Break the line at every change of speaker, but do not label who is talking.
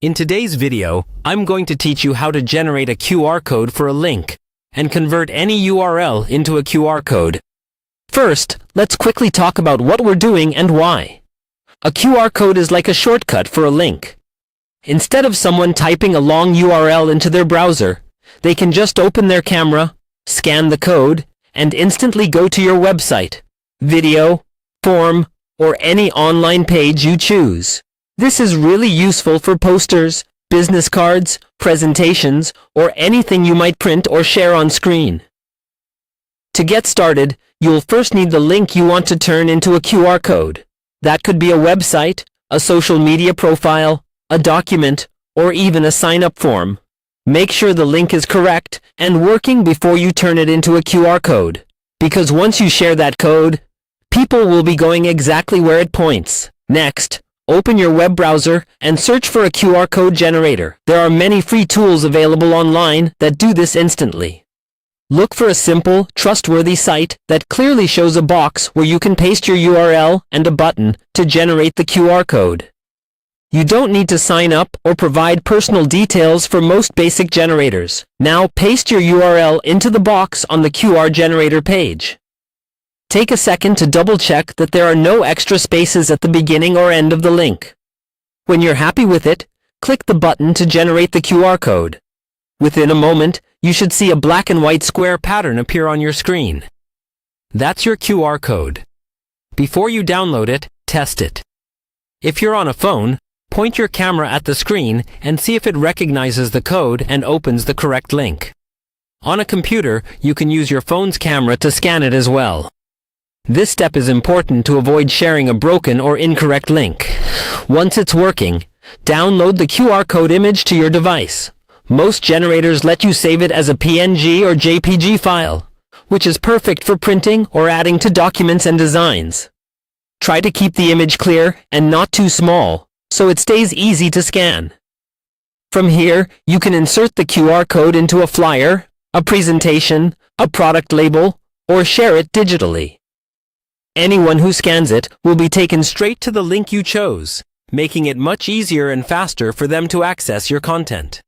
In today's video, I'm going to teach you how to generate a QR code for a link and convert any URL into a QR code. First, let's quickly talk about what we're doing and why. A QR code is like a shortcut for a link. Instead of someone typing a long URL into their browser, they can just open their camera, scan the code, and instantly go to your website, video, form, or any online page you choose. This is really useful for posters, business cards, presentations, or anything you might print or share on screen. To get started, you'll first need the link you want to turn into a QR code. That could be a website, a social media profile, a document, or even a sign-up form. Make sure the link is correct and working before you turn it into a QR code, because once you share that code, people will be going exactly where it points. Next, open your web browser and search for a QR code generator. There are many free tools available online that do this instantly. Look for a simple, trustworthy site that clearly shows a box where you can paste your URL and a button to generate the QR code. You don't need to sign up or provide personal details for most basic generators. Now paste your URL into the box on the QR generator page. Take a second to double-check that there are no extra spaces at the beginning or end of the link. When you're happy with it, click the button to generate the QR code. Within a moment, you should see a black and white square pattern appear on your screen. That's your QR code. Before you download it, test it. If you're on a phone, point your camera at the screen and see if it recognizes the code and opens the correct link. On a computer, you can use your phone's camera to scan it as well. This step is important to avoid sharing a broken or incorrect link. Once it's working, download the QR code image to your device. Most generators let you save it as a PNG or JPG file, which is perfect for printing or adding to documents and designs. Try to keep the image clear and not too small, so it stays easy to scan. From here, you can insert the QR code into a flyer, a presentation, a product label, or share it digitally. Anyone who scans it will be taken straight to the link you chose, making it much easier and faster for them to access your content.